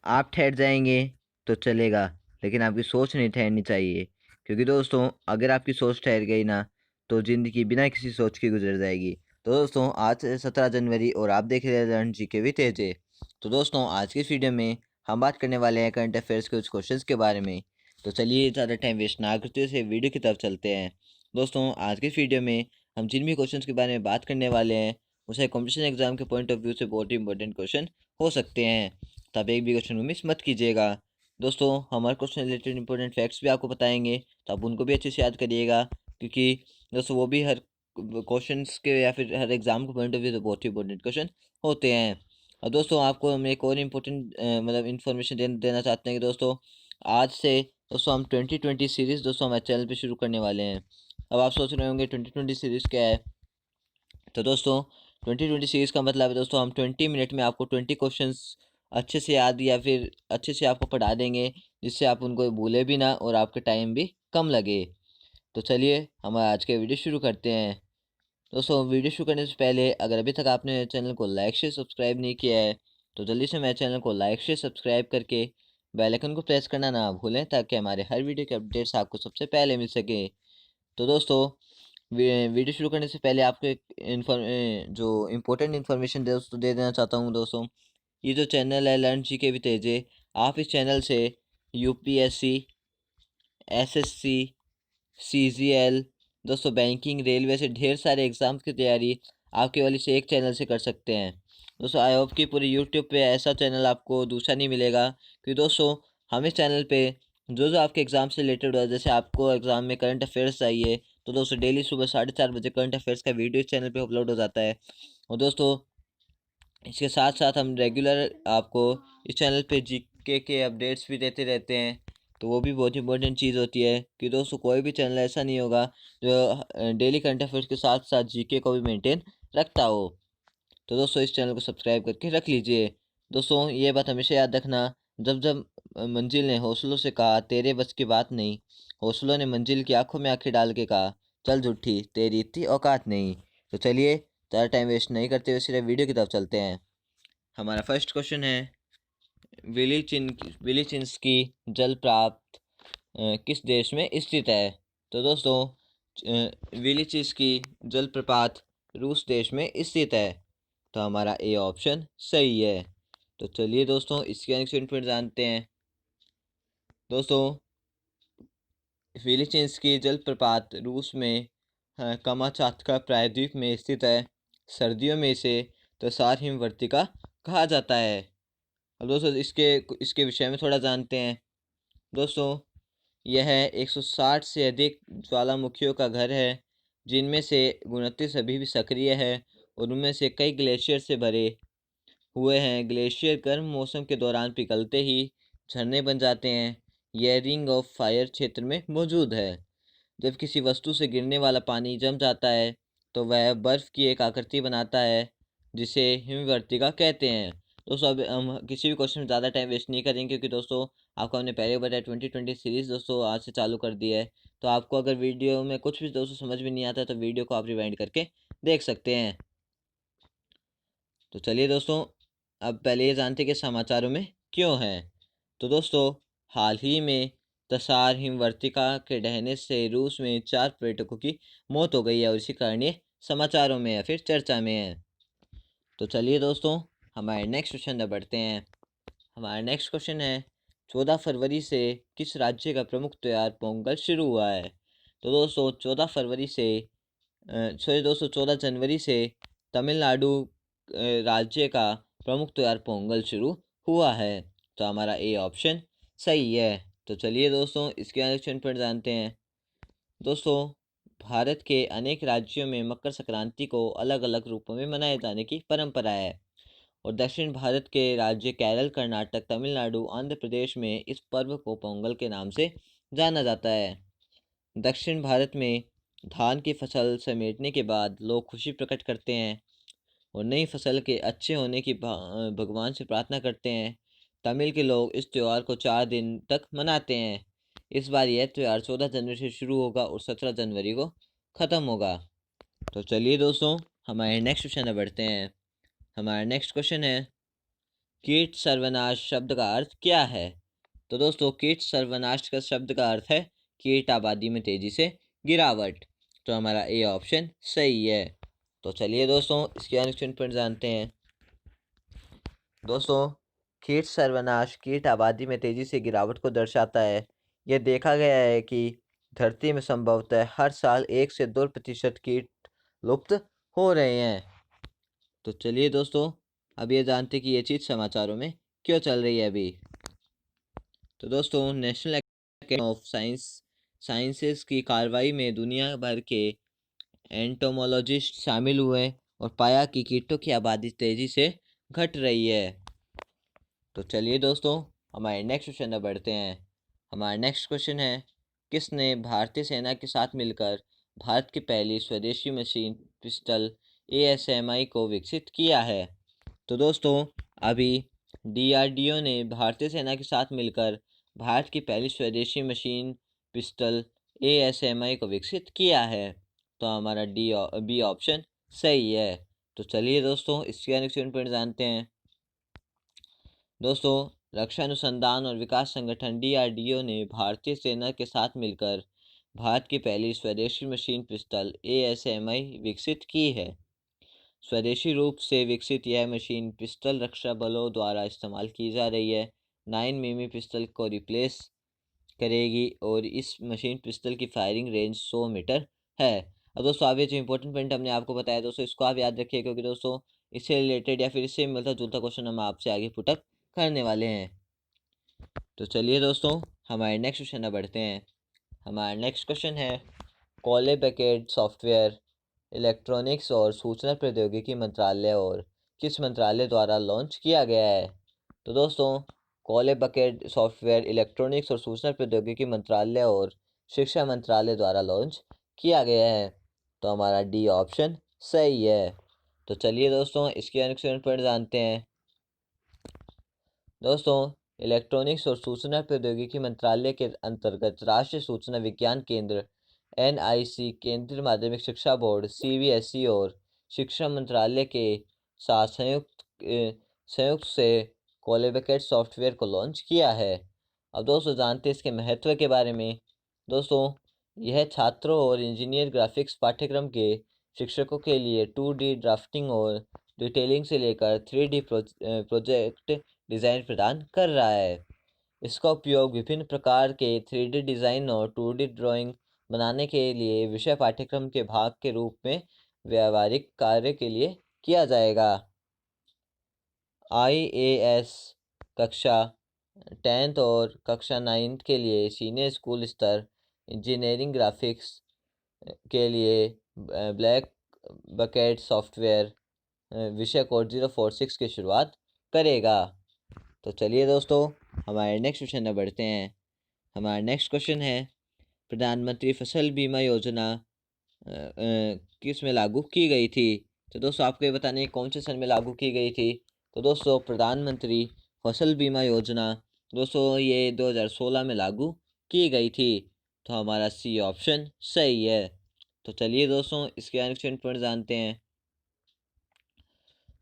आप ठहर जाएंगे तो चलेगा, लेकिन आपकी सोच नहीं ठहरनी चाहिए, क्योंकि दोस्तों अगर आपकी सोच ठहर गई ना तो ज़िंदगी बिना किसी सोच के गुजर जाएगी। तो दोस्तों आज 17 जनवरी और आप देख रहे हैं रण जी के भी तेजे। तो दोस्तों आज की इस वीडियो में हम बात करने वाले हैं करंट अफेयर्स के कुछ क्वेश्चंस के बारे में। तो चलिए ज़्यादा टाइम वेस्ट ना करते हुए वीडियो की तरफ चलते हैं। दोस्तों आज की इस वीडियो में हम जिन भी क्वेश्चंस के बारे में बात करने वाले हैं उसे कॉम्पिटिशन एग्जाम के पॉइंट ऑफ व्यू से बहुत ही इंपॉर्टेंट क्वेश्चन हो सकते हैं, तब एक भी क्वेश्चन को मिस मत कीजिएगा। दोस्तों हमारे क्वेश्चन रिलेटेड इंपॉर्टेंट फैक्ट्स भी आपको बताएंगे, तो आप उनको भी अच्छे से याद करिएगा, क्योंकि दोस्तों वो भी हर क्वेश्चंस के या फिर हर एग्जाम के पॉइंट ऑफ व्यू से बहुत ही इंपॉर्टेंट क्वेश्चन होते हैं। और दोस्तों आपको हम एक और इम्पोर्टेंट मतलब इन्फॉर्मेशन देना चाहते हैं कि दोस्तों आज से दोस्तों हम 2020 सीरीज़ दोस्तों हमारे चैनल पे शुरू करने वाले हैं। अब आप सोच रहे होंगे 2020 सीरीज़ क्या है। तो दोस्तों 2020 सीरीज़ का मतलब है दोस्तों हम 20 मिनट में आपको 20 क्वेश्चंस अच्छे से याद या फिर अच्छे से आपको पढ़ा देंगे, जिससे आप उनको भूले भी ना और आपके टाइम भी कम लगे। तो चलिए हम आज के वीडियो शुरू करते हैं। दोस्तों वीडियो शुरू करने से पहले अगर अभी तक आपने चैनल को लाइक शेयर सब्सक्राइब नहीं किया है तो जल्दी से मेरे चैनल को लाइक शेयर सब्सक्राइब करके बेल आइकन को प्रेस करना ना भूलें, ताकि हमारे हर वीडियो के अपडेट्स आपको सबसे पहले मिल सके। तो दोस्तों वीडियो शुरू करने से पहले आपको एक जो इम्पोर्टेंट इन्फॉर्मेशन दोस्तों दे देना चाहता हूँ। दोस्तों ये जो चैनल है लर्न जी के भी तेजे, आप इस चैनल से यूपीएससी, एसएससी, सीजीएल, दोस्तों बैंकिंग, रेलवे से ढेर सारे एग्ज़ाम्स की तैयारी आप केवल इस एक चैनल से कर सकते हैं। दोस्तों आई होप कि पूरे यूट्यूब पे ऐसा चैनल आपको दूसरा नहीं मिलेगा, क्योंकि दोस्तों हम इस चैनल पे जो जो आपके एग्ज़ाम से रिलेटेड हो, जैसे आपको एग्ज़ाम में करंट अफेयर्स चाहिए तो दोस्तों डेली सुबह 4:30 बजे करंट अफेयर्स का वीडियो इस चैनल पे अपलोड हो जाता है। और दोस्तों इसके साथ साथ हम रेगुलर आपको इस चैनल पे जीके के अपडेट्स भी देते रहते हैं, तो वो भी बहुत इंपॉर्टेंट चीज़ होती है कि दोस्तों कोई भी चैनल ऐसा नहीं होगा जो डेली करंट अफेयर्स के साथ साथ जीके को भी मेंटेन रखता हो। तो दोस्तों इस चैनल को सब्सक्राइब करके रख लीजिए। दोस्तों ये बात हमेशा याद रखना, जब जब मंजिल ने हौसलों से कहा तेरे बस की बात नहीं, हौसलों ने मंजिल की आंखों में आंखें डाल के कहा चल झूठी तेरी इतनी औकात नहीं। तो चलिए ज़्यादा टाइम वेस्ट नहीं करते हुए सीधे वीडियो की तरफ चलते हैं। हमारा फर्स्ट क्वेश्चन है विलिचिंस्की जलप्रपात किस देश में स्थित है। तो दोस्तों विलिचिंस्की जलप्रपात रूस देश में स्थित है, तो हमारा ए ऑप्शन सही है। तो चलिए दोस्तों इसके नेक्स्ट इन्फॉर्मेशन जानते हैं। दोस्तों विलिचिंस्की जलप्रपात रूस में कमाचात्का प्रायद्वीप में स्थित है। सर्दियों में इसे तसार हिमवर्तिका कहा जाता है। अब दोस्तों इसके इसके विषय में थोड़ा जानते हैं। दोस्तों यह 160 से अधिक ज्वालामुखियों का घर है, जिनमें से 29 अभी भी सक्रिय है और उनमें से कई ग्लेशियर से भरे हुए हैं। ग्लेशियर गर्म मौसम के दौरान पिघलते ही झरने बन जाते हैं। यह रिंग ऑफ फायर क्षेत्र में मौजूद है। जब किसी वस्तु से गिरने वाला पानी जम जाता है तो वह बर्फ़ की एक आकृति बनाता है, जिसे हिमवर्तिका कहते हैं। दोस्तों अब हम किसी भी क्वेश्चन में ज़्यादा टाइम वेस्ट नहीं करेंगे, क्योंकि दोस्तों आपको हमने पहले बताया 2020 सीरीज़ दोस्तों आज से चालू कर दी है। तो आपको अगर वीडियो में कुछ भी दोस्तों समझ में नहीं आता है तो वीडियो को आप रिवाइंड करके देख सकते हैं। तो चलिए दोस्तों अब पहले ये जानते हैं कि समाचारों में क्यों है। तो दोस्तों हाल ही में तसार हिमवर्तिका के ढहने से रूस में 4 पर्यटकों की मौत हो गई है और इसी कारण ये समाचारों में या फिर चर्चा में है। तो चलिए दोस्तों हमारे नेक्स्ट क्वेश्चन पर बढ़ते हैं। हमारा नेक्स्ट क्वेश्चन है 14 फरवरी से किस राज्य का प्रमुख त्यौहार पोंगल शुरू हुआ है। तो दोस्तों 14 फरवरी से सॉरी दोस्तों 14 जनवरी से तमिलनाडु राज्य का प्रमुख त्यौहार पोंगल शुरू हुआ है, तो हमारा ए ऑप्शन सही है। तो चलिए दोस्तों इसके आरक्षण पर जानते हैं। दोस्तों भारत के अनेक राज्यों में मकर संक्रांति को अलग अलग रूपों में मनाए जाने की परंपरा है, और दक्षिण भारत के राज्य केरल, कर्नाटक, तमिलनाडु, आंध्र प्रदेश में इस पर्व को पोंगल के नाम से जाना जाता है। दक्षिण भारत में धान की फसल समेटने के बाद लोग खुशी प्रकट करते हैं और नई फसल के अच्छे होने की भगवान से प्रार्थना करते हैं। तमिल के लोग इस त्यौहार को 4 दिन तक मनाते हैं। इस बार यह त्यौहार 14 जनवरी से शुरू होगा और 17 जनवरी को ख़त्म होगा। तो चलिए दोस्तों हमारे नेक्स्ट क्वेश्चन में बढ़ते हैं। हमारा नेक्स्ट क्वेश्चन है कीट सर्वनाश शब्द का अर्थ क्या है? तो दोस्तों कीट सर्वनाश का शब्द का अर्थ है कीट आबादी में तेजी से गिरावट। तो हमारा ए ऑप्शन सही है। तो चलिए दोस्तों इसके आंसर पर जानते हैं। दोस्तों कीट सर्वनाश कीट आबादी में तेजी से गिरावट को दर्शाता है। यह देखा गया है कि धरती में संभवतः हर साल 1 से 2% कीट लुप्त हो रहे हैं। तो चलिए दोस्तों अब ये जानते हैं कि ये चीज़ समाचारों में क्यों चल रही है अभी। तो दोस्तों नेशनल एकेडमी ऑफ साइंसेस की कार्रवाई में दुनिया भर के एंटोमोलॉजिस्ट शामिल हुए और पाया कि कीटों की आबादी तेजी से घट रही है। तो चलिए दोस्तों हमारे नेक्स्ट क्वेश्चन में बढ़ते हैं। हमारा नेक्स्ट क्वेश्चन है, किसने भारतीय सेना के साथ मिलकर भारत की पहली स्वदेशी मशीन पिस्टल ASMI को विकसित किया है? तो दोस्तों अभी DRDO ने भारतीय सेना के साथ मिलकर भारत की पहली स्वदेशी मशीन पिस्टल ASMI को विकसित किया है। तो हमारा बी ऑप्शन सही है। तो चलिए दोस्तों इसके नेक्स्ट पॉइंट जानते हैं। दोस्तों रक्षा अनुसंधान और विकास संगठन DRDO ने भारतीय सेना के साथ मिलकर भारत की पहली स्वदेशी मशीन पिस्टल ASMI विकसित की है। स्वदेशी रूप से विकसित यह मशीन पिस्टल रक्षा बलों द्वारा इस्तेमाल की जा रही है 9mm पिस्टल को रिप्लेस करेगी और इस मशीन पिस्टल की फायरिंग रेंज 100 मीटर है। अब दोस्तों आप ये जो इंपॉर्टेंट पॉइंट हमने आपको बताया दोस्तों इसको आप याद रखिए, क्योंकि दोस्तों इससे रिलेटेड या फिर इससे मिलता जुलता क्वेश्चन हम आपसे आगे पुटअप करने वाले हैं। तो चलिए दोस्तों हमारे नेक्स्ट क्वेश्चन में बढ़ते हैं। हमारा नेक्स्ट क्वेश्चन है, कॉले बकेट सॉफ्टवेयर इलेक्ट्रॉनिक्स और सूचना प्रौद्योगिकी मंत्रालय और किस मंत्रालय द्वारा लॉन्च किया गया है? तो दोस्तों कॉले बकेट सॉफ्टवेयर इलेक्ट्रॉनिक्स और सूचना प्रौद्योगिकी मंत्रालय और शिक्षा मंत्रालय द्वारा लॉन्च किया गया है। तो हमारा डी ऑप्शन सही है। तो चलिए दोस्तों इसके आंसर पर जानते हैं। दोस्तों इलेक्ट्रॉनिक्स और सूचना प्रौद्योगिकी मंत्रालय के अंतर्गत राष्ट्रीय सूचना विज्ञान केंद्र NIC, केंद्रीय माध्यमिक शिक्षा बोर्ड CBSE और शिक्षा मंत्रालय के साथ संयुक्त से कोलैबोरेट सॉफ्टवेयर को लॉन्च किया है। अब दोस्तों जानते हैं इसके महत्व के बारे में। दोस्तों यह छात्रों और इंजीनियर ग्राफिक्स पाठ्यक्रम के शिक्षकों के लिए 2D ड्राफ्टिंग और डिटेलिंग से लेकर 3D प्रोजेक्ट डिज़ाइन प्रदान कर रहा है। इसका उपयोग विभिन्न प्रकार के 3D डिज़ाइन और 2D ड्राइंग बनाने के लिए विषय पाठ्यक्रम के भाग के रूप में व्यावहारिक कार्य के लिए किया जाएगा। IAS कक्षा 10th और कक्षा 9th के लिए सीनियर स्कूल स्तर इंजीनियरिंग ग्राफिक्स के लिए ब्लैक बकेट सॉफ्टवेयर विषय कोड 046 की शुरुआत करेगा। तो चलिए दोस्तों हमारे नेक्स्ट क्वेश्चन में बढ़ते हैं। हमारा नेक्स्ट क्वेश्चन है, प्रधानमंत्री फसल बीमा योजना किस में लागू की गई थी? तो दोस्तों आपको ये बताने कौन से सन में लागू की गई थी? तो दोस्तों प्रधानमंत्री फसल बीमा योजना दोस्तों ये 2016 में लागू की गई थी। तो हमारा सी ऑप्शन सही है। तो चलिए दोस्तों इसके आंसर पर जानते हैं।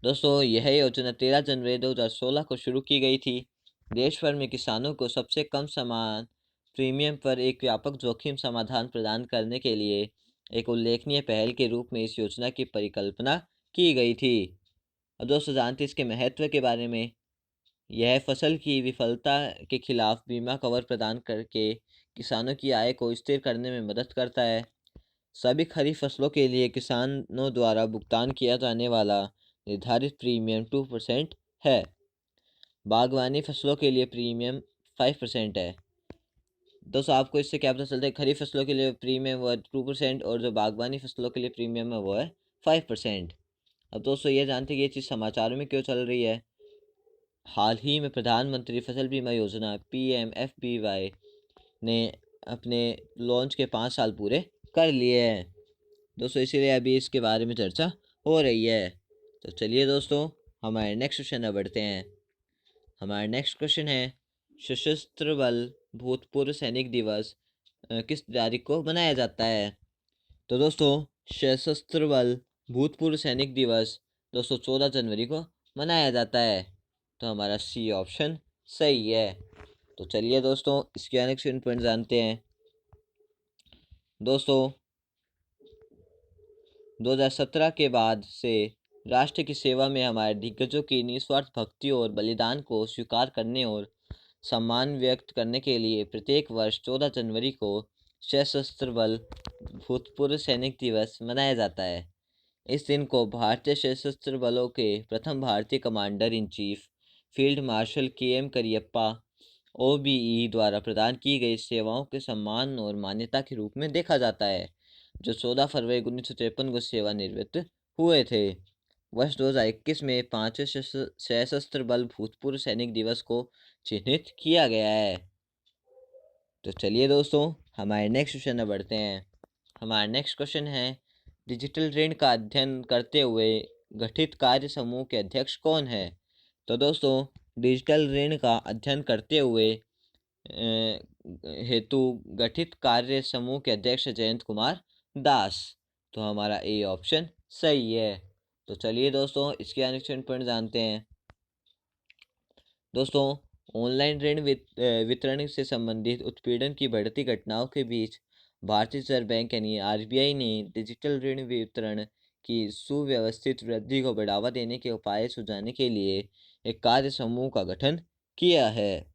दोस्तों यह योजना 13 जनवरी 2016 को शुरू की गई थी। देश भर में किसानों को सबसे कम समान प्रीमियम पर एक व्यापक जोखिम समाधान प्रदान करने के लिए एक उल्लेखनीय पहल के रूप में इस योजना की परिकल्पना की गई थी। अब दोस्तों जानते हैं इसके महत्व के बारे में। यह फसल की विफलता के खिलाफ बीमा कवर प्रदान करके किसानों की आय को स्थिर करने में मदद करता है। सभी खरीफ फसलों के लिए किसानों द्वारा भुगतान किया जाने वाला निर्धारित प्रीमियम 2% है। बागवानी फसलों के लिए प्रीमियम 5% है। दोस्तों आपको इससे क्या पता चलता है? खरीफ फसलों के लिए प्रीमियम वो 2% और जो बागवानी फसलों के लिए प्रीमियम है वो है 5%। अब दोस्तों ये जानते हैं कि ये चीज़ समाचारों में क्यों चल रही है। हाल ही में प्रधानमंत्री फसल बीमा योजना PMFBY ने अपने लॉन्च के 5 साल पूरे कर लिए हैं दोस्तों, इसीलिए अभी इसके बारे में चर्चा हो रही है। तो चलिए दोस्तों हमारे नेक्स्ट क्वेश्चन में बढ़ते हैं। हमारा नेक्स्ट क्वेश्चन है, सशस्त्र बल भूतपूर्व सैनिक दिवस किस तारीख को मनाया जाता है? तो दोस्तों सशस्त्र बल भूतपूर्व सैनिक दिवस दोस्तों 14 जनवरी को मनाया जाता है। तो हमारा सी ऑप्शन सही है। तो चलिए दोस्तों इसके नेक्स्ट पॉइंट जानते हैं। दोस्तों 2017 के बाद से राष्ट्र की सेवा में हमारे दिग्गजों की निस्वार्थ भक्ति और बलिदान को स्वीकार करने और सम्मान व्यक्त करने के लिए प्रत्येक वर्ष 14 जनवरी को सशस्त्र बल भूतपूर्व सैनिक दिवस मनाया जाता है। इस दिन को भारतीय सशस्त्र बलों के प्रथम भारतीय commander in chief field marshal KM. Cariappa OBE द्वारा प्रदान की गई सेवाओं के सम्मान और मान्यता के रूप में देखा जाता है, जो 14 फरवरी 1953 को सेवानिवृत्त हुए थे। वर्ष 2021 में 5वें सशस्त्र बल भूतपूर्व सैनिक दिवस को चिन्हित किया गया है। तो चलिए दोस्तों हमारे नेक्स्ट क्वेश्चन में बढ़ते हैं। हमारा नेक्स्ट क्वेश्चन है, डिजिटल ऋण का अध्ययन करते हुए गठित कार्य समूह के अध्यक्ष कौन है? तो दोस्तों डिजिटल ऋण का अध्ययन करते हुए हेतु गठित कार्य समूह के अध्यक्ष जयंत कुमार दास। तो हमारा ए ऑप्शन सही है। तो चलिए दोस्तों इसके आनेक्शन पॉइंट जानते हैं। दोस्तों ऑनलाइन ऋण वितरण से संबंधित उत्पीड़न की बढ़ती घटनाओं के बीच भारतीय रिजर्व बैंक यानी आरबीआई ने डिजिटल ऋण वितरण की सुव्यवस्थित वृद्धि को बढ़ावा देने के उपाय सुझाने के लिए एक कार्य समूह का गठन किया है।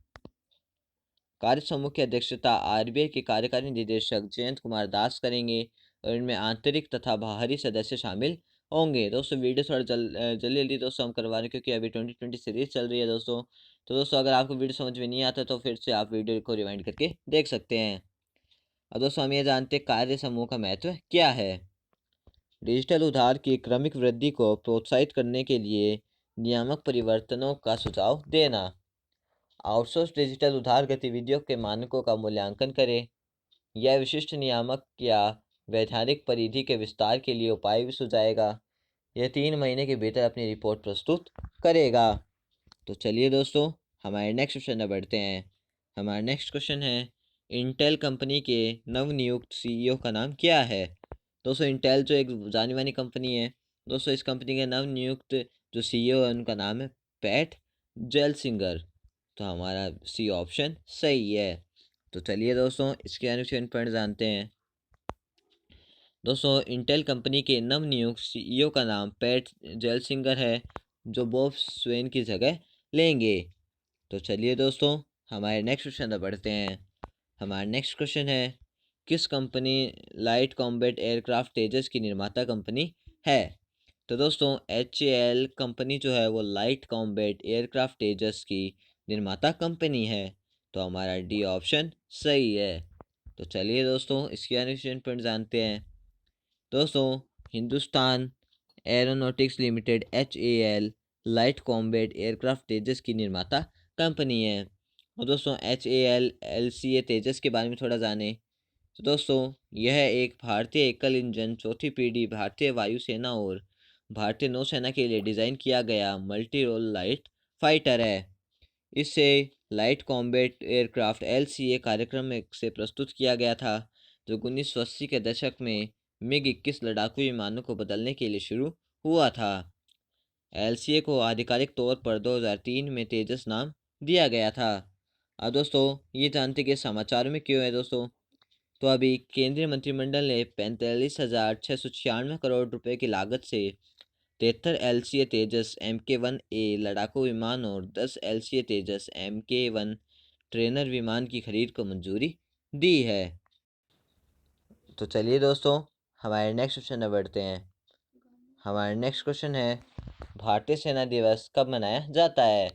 कार्य समूह की अध्यक्षता आरबीआई के कार्यकारी निदेशक जयंत कुमार दास करेंगे और इनमें आंतरिक तथा बाहरी सदस्य शामिल होंगे। दोस्तों वीडियो थोड़ा जल्दी जल्दी दोस्तों हम करवा रहे हैं क्योंकि अभी 2020 सीरीज चल रही है दोस्तों। तो दोस्तों अगर आपको वीडियो समझ में नहीं आता तो फिर से आप वीडियो को रिवाइंड करके देख सकते हैं। अब दोस्तों हम ये जानते हैं कार्य समूह का महत्व क्या है। डिजिटल उधार की क्रमिक वृद्धि को प्रोत्साहित करने के लिए नियामक परिवर्तनों का सुझाव देना, आउटसोर्स डिजिटल उधार गतिविधियों के मानकों का मूल्यांकन करें, यह विशिष्ट नियामक या वैधानिक परिधि के विस्तार के लिए उपाय भी सुझाएगा। यह 3 महीने के भीतर अपनी रिपोर्ट प्रस्तुत करेगा। तो चलिए दोस्तों हमारे नेक्स्ट क्वेश्चन में बढ़ते हैं। हमारा नेक्स्ट क्वेश्चन है, इंटेल कंपनी के नवनियुक्त सीईओ का नाम क्या है? दोस्तों इंटेल जो एक जानी मानी कंपनी है, दोस्तों इस कंपनी के नवनियुक्त जो सीईओ है उनका नाम है पैट जेलसिंगर। तो हमारा सी ऑप्शन सही है। तो चलिए दोस्तों इसके अनुच्छेद पॉइंट जानते हैं। दोस्तों इंटेल कंपनी के नवनियुक्त सीईओ का नाम पैट जेलसिंगर है, जो बॉब स्वेन की जगह लेंगे। तो चलिए दोस्तों हमारे नेक्स्ट क्वेश्चन पर बढ़ते हैं। हमारा नेक्स्ट क्वेश्चन है, किस company light combat aircraft Tejas की निर्माता कंपनी है? तो दोस्तों HAL कंपनी जो है वो लाइट कॉम्बैट एयरक्राफ्ट तेजस की निर्माता कंपनी है। तो हमारा डी ऑप्शन सही है। तो चलिए दोस्तों इसके अनुच्छेद पॉइंट जानते हैं। दोस्तों Hindustan aeronautics limited HAL light combat aircraft Tejas की निर्माता कंपनी है। और दोस्तों HAL LCA तेजस के बारे में थोड़ा जानें। तो दोस्तों यह एक भारतीय एकल इंजन चौथी पीढ़ी भारतीय वायुसेना और भारतीय नौसेना के लिए डिज़ाइन किया गया मल्टी रोल लाइट फाइटर है। इसे लाइट कॉम्बैट एयरक्राफ्ट LCA कार्यक्रम से प्रस्तुत किया गया था, जो 1980 के दशक में MiG-21 लड़ाकू विमानों को बदलने के लिए शुरू हुआ था। LCA को आधिकारिक तौर पर 2003 में तेजस नाम दिया गया था। अब दोस्तों ये जानते कि समाचार में क्यों है दोस्तों। तो अभी केंद्रीय मंत्रिमंडल ने 45,696 करोड़ रुपए की लागत से 73 LCA तेजस MK-1A लड़ाकू विमान और 10 LCA तेजस MK-1 ट्रेनर विमान की खरीद को मंजूरी दी है। तो चलिए दोस्तों हमारे नेक्स्ट क्वेश्चन में बढ़ते हैं। हमारा नेक्स्ट क्वेश्चन है, भारतीय सेना दिवस कब मनाया जाता है?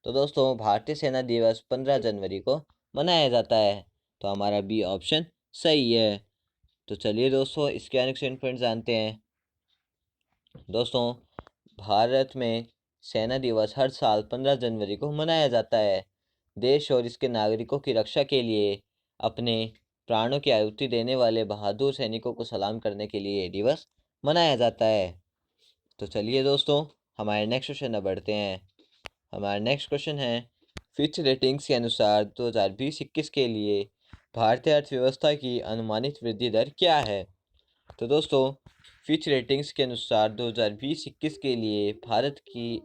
तो दोस्तों भारतीय सेना दिवस 15 जनवरी को मनाया जाता है। तो हमारा बी ऑप्शन सही है। तो चलिए दोस्तों इसके अनुच्छेद पॉइंट जानते हैं। दोस्तों भारत में सेना दिवस हर साल 15 जनवरी को मनाया जाता है। देश और इसके नागरिकों की रक्षा के लिए अपने प्राणों की आहुति देने वाले बहादुर सैनिकों को सलाम करने के लिए ये दिवस मनाया जाता है। तो चलिए दोस्तों हमारे नेक्स्ट क्वेश्चन में बढ़ते हैं। हमारा नेक्स्ट क्वेश्चन है, फिच रेटिंग्स के अनुसार 2020-21 के लिए भारतीय अर्थव्यवस्था की अनुमानित वृद्धि दर क्या है? तो दोस्तों फिच रेटिंग्स के अनुसार 2020-21 के लिए भारत की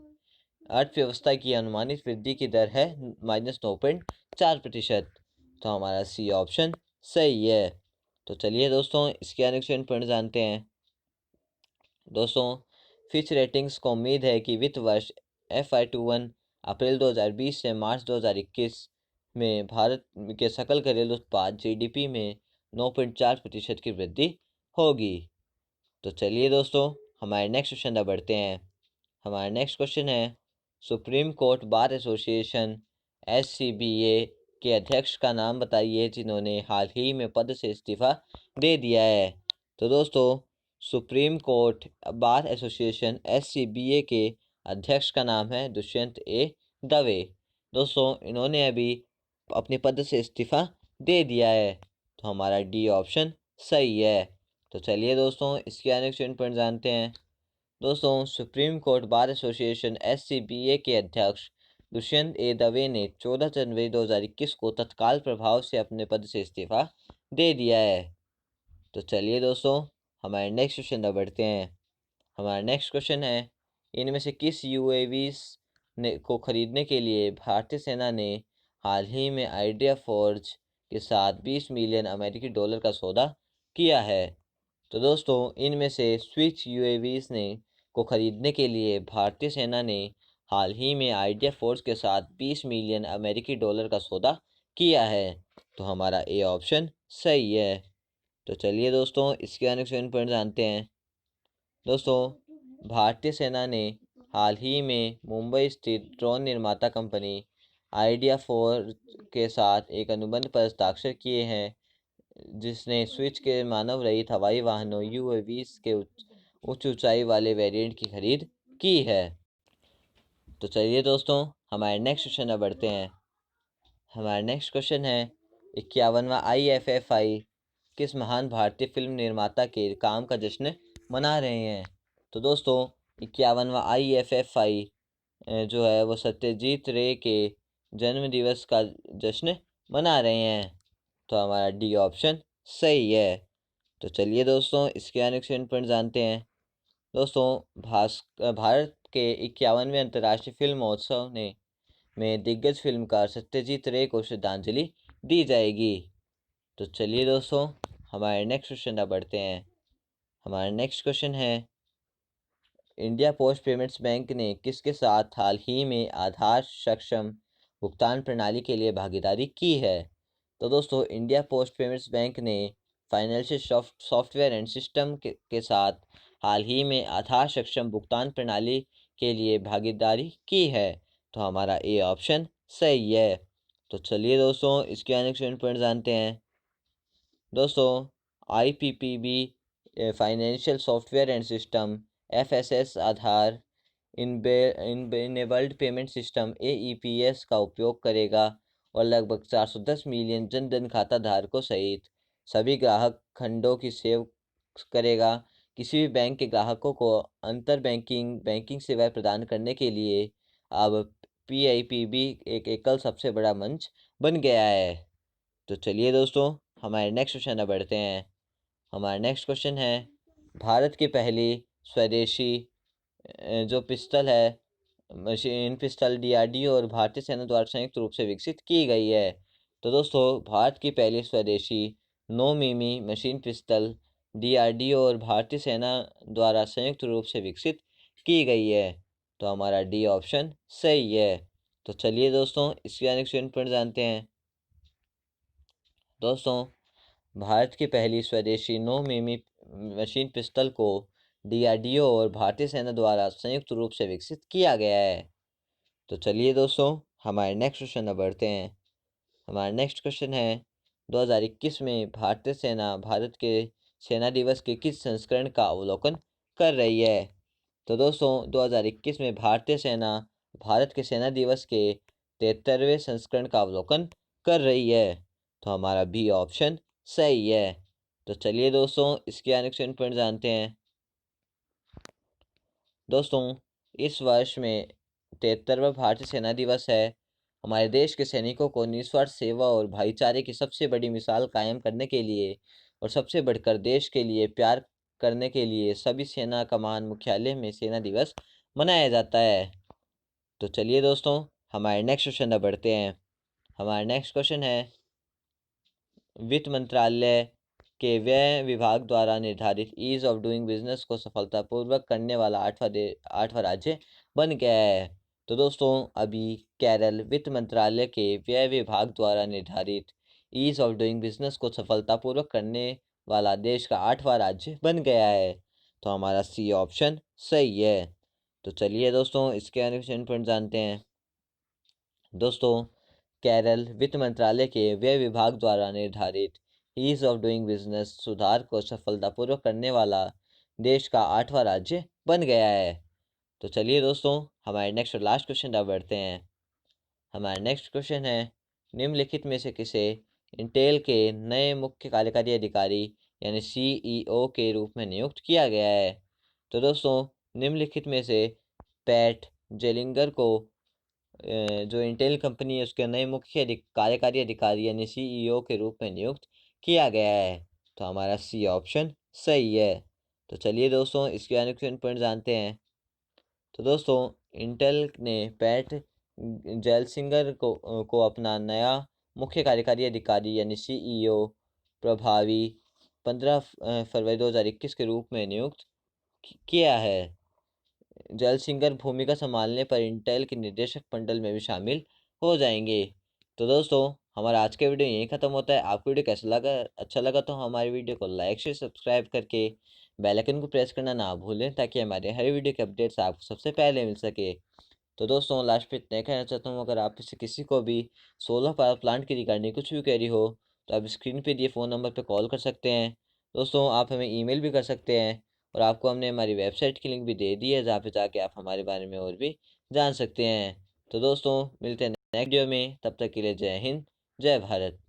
अर्थव्यवस्था की अनुमानित वृद्धि की दर है -9.4%। तो हमारा सी ऑप्शन सही है। तो चलिए दोस्तों इसके नेक्स्ट पॉइंट जानते हैं। दोस्तों फिच रेटिंग्स को उम्मीद है कि वित्त वर्ष FY21 अप्रैल 2020 से मार्च 2021 में भारत के सकल घरेलू उत्पाद GDP में 9.4% की वृद्धि होगी। तो चलिए दोस्तों हमारे नेक्स्ट क्वेश्चन तक बढ़ते हैं। हमारा नेक्स्ट क्वेश्चन है, supreme court bar association SCBA के अध्यक्ष का नाम बताइए जिन्होंने हाल ही में पद से इस्तीफा दे दिया है। तो दोस्तों supreme court bar association SCBA के अध्यक्ष का नाम है दुष्यंत दवे। दोस्तों इन्होंने अभी अपने पद से इस्तीफा दे दिया है। तो हमारा डी ऑप्शन सही है। तो चलिए दोस्तों इसके नेक्स्ट पॉइंट जानते हैं। दोस्तों supreme court bar association SCBA के अध्यक्ष दुष्यंत दवे ने 14 जनवरी 2021 को तत्काल प्रभाव से अपने पद से इस्तीफा दे दिया है। तो चलिए दोस्तों हमारे नेक्स्ट क्वेश्चन तक बढ़ते हैं। हमारा नेक्स्ट क्वेश्चन है, इनमें से किस UAVs को खरीदने के लिए भारतीय सेना ने हाल ही में आइडिया फोर्ज के साथ 20 मिलियन अमेरिकी डॉलर का सौदा किया है। तो दोस्तों इनमें से स्विच UAVs को खरीदने के लिए भारतीय सेना ने हाल ही में आइडिया फोर्स के साथ 20 मिलियन अमेरिकी डॉलर का सौदा किया है। तो हमारा ए ऑप्शन सही है। तो चलिए दोस्तों इसके नेक्स्ट पॉइंट जानते हैं। दोस्तों भारतीय सेना ने हाल ही में मुंबई स्थित ड्रोन निर्माता कंपनी आइडिया फोर के साथ एक अनुबंध पर हस्ताक्षर किए हैं जिसने स्विच के मानव रहित हवाई वाहनों UAVs के उच्च ऊंचाई वाले वेरिएंट की खरीद की है। तो चलिए दोस्तों हमारे नेक्स्ट क्वेश्चन में बढ़ते हैं। हमारा नेक्स्ट क्वेश्चन है, 51वां IFFI किस महान भारतीय फिल्म निर्माता के काम का जश्न मना रहे हैं। तो दोस्तों 51वां IFFI जो है वो सत्यजीत रे के जन्म दिवस का जश्न मना रहे हैं। तो हमारा डी ऑप्शन सही है। तो चलिए दोस्तों इसके नेक्स्ट पॉइंट जानते हैं। दोस्तों भारत के 51वें अंतर्राष्ट्रीय फिल्म महोत्सव में दिग्गज फिल्मकार सत्यजीत रे को श्रद्धांजलि दी जाएगी। तो चलिए दोस्तों हमारे नेक्स्ट क्वेश्चन तक बढ़ते हैं। हमारा नेक्स्ट क्वेश्चन है, इंडिया पोस्ट पेमेंट्स बैंक ने किसके साथ हाल ही में आधार सक्षम भुगतान प्रणाली के लिए भागीदारी की है। तो दोस्तों इंडिया पोस्ट पेमेंट्स बैंक ने फाइनेंशियल सॉफ्टवेयर एंड सिस्टम के साथ हाल ही में आधार सक्षम भुगतान प्रणाली के लिए भागीदारी की है। तो हमारा ए ऑप्शन सही है। तो चलिए दोस्तों इसके नेक्स्ट पॉइंट जानते हैं। दोस्तों IPPB financial software and system FSS Aadhaar enabled payment system AEPS का उपयोग करेगा और लगभग 410 मिलियन जन धन खाता धारकों सहित सभी ग्राहक खंडों की सेव करेगा। किसी भी बैंक के ग्राहकों को अंतर बैंकिंग सेवाएं प्रदान करने के लिए अब PIPB एक एकल सबसे बड़ा मंच बन गया है। तो चलिए दोस्तों हमारे नेक्स्ट क्वेश्चन बढ़ते हैं। हमारा नेक्स्ट क्वेश्चन है, भारत की पहली स्वदेशी जो पिस्टल है मशीन पिस्टल DRDO और भारतीय सेना द्वारा संयुक्त रूप से विकसित की गई है। तो दोस्तों भारत की पहली स्वदेशी 9 मिमी मशीन पिस्टल DRDO और भारतीय सेना द्वारा संयुक्त रूप से विकसित की गई है। तो हमारा डी ऑप्शन सही है। तो चलिए दोस्तों इसके नेक्स्ट पॉइंट जानते हैं। दोस्तों भारत की पहली स्वदेशी 9 मिमी मशीन पिस्टल को DRDO और भारतीय सेना द्वारा संयुक्त रूप से विकसित किया गया है। तो चलिए दोस्तों हमारे नेक्स्ट क्वेश्चन में बढ़ते हैं। हमारा नेक्स्ट क्वेश्चन है, 2021 में भारतीय सेना भारत के सेना दिवस के किस संस्करण का अवलोकन कर रही है। तो दोस्तों 2021 में भारतीय सेना भारत के सेना दिवस के 73वें संस्करण का अवलोकन कर रही है। तो हमारा बी ऑप्शन सही है। तो चलिए दोस्तों इसके नेक्स्ट पॉइंट जानते हैं। दोस्तों इस वर्ष में 73वां भारतीय सेना दिवस है। हमारे देश के सैनिकों को निस्वार्थ सेवा और भाईचारे की सबसे बड़ी मिसाल कायम करने के लिए और सबसे बढ़कर देश के लिए प्यार करने के लिए सभी सेना कमान मुख्यालय में सेना दिवस मनाया जाता है। तो चलिए दोस्तों हमारे नेक्स्ट क्वेश्चन अब बढ़ते हैं। हमारा नेक्स्ट क्वेश्चन है, वित्त मंत्रालय के व्यय विभाग द्वारा निर्धारित ईज ऑफ डूइंग बिजनेस को सफलतापूर्वक करने वाला आठवां राज्य बन गया है। तो दोस्तों अभी केरल वित्त मंत्रालय के व्यय विभाग द्वारा निर्धारित ईज ऑफ डूइंग बिजनेस को सफलतापूर्वक करने वाला देश का 8वां राज्य बन गया है। तो हमारा सी ऑप्शन सही है। तो चलिए दोस्तों इसके अनुसार पॉइंट जानते हैं। दोस्तों केरल वित्त मंत्रालय के व्यय विभाग द्वारा निर्धारित ईज ऑफ डूइंग बिजनेस सुधार को सफलतापूर्वक करने वाला देश का 8वां राज्य बन गया है। तो चलिए दोस्तों हमारे नेक्स्ट और लास्ट क्वेश्चन अब बढ़ते हैं। हमारा नेक्स्ट क्वेश्चन है, निम्नलिखित में से किसे इंटेल के नए मुख्य कार्यकारी अधिकारी यानी सीईओ के रूप में नियुक्त किया गया है। तो दोस्तों निम्नलिखित में से पैट जेलिंगर को जो इंटेल कंपनी है उसके नए मुख्य कार्यकारी अधिकारी यानी सीईओ के रूप में नियुक्त किया गया है। तो हमारा सी ऑप्शन सही है। तो चलिए दोस्तों इसके अनुसार पॉइंट जानते हैं। तो दोस्तों इंटेल ने पैट जेलसिंगर को अपना नया मुख्य कार्यकारी अधिकारी यानी सीईओ प्रभावी 15 फरवरी 2021 के रूप में नियुक्त किया है। जयसिंगर भूमिका संभालने पर इंटेल के निदेशक मंडल में भी शामिल हो जाएंगे। तो दोस्तों हमारा आज का वीडियो यहीं ख़त्म होता है। आपको वीडियो कैसा लगा? अच्छा लगा तो हमारी वीडियो को लाइक शेयर सब्सक्राइब करके बेल आइकन को प्रेस करना ना भूलें, ताकि हमारे हर वीडियो के अपडेट्स आपको सबसे पहले मिल सके। तो दोस्तों लास्ट पे इतना कहना चाहता हूँ, अगर आप में से किसी को भी सोलर पावर प्लांट की रिगार्डिंग कुछ भी क्वेरी हो तो आप स्क्रीन पे दिए फ़ोन नंबर पे कॉल कर सकते हैं। दोस्तों आप हमें ईमेल भी कर सकते हैं, और आपको हमने हमारी वेबसाइट की लिंक भी दे दी है, जहाँ पे जाके आप हमारे बारे में और भी जान सकते हैं। तो दोस्तों मिलते हैं नेक्स्ट वीडियो में, तब तक के लिए जय हिंद जय भारत।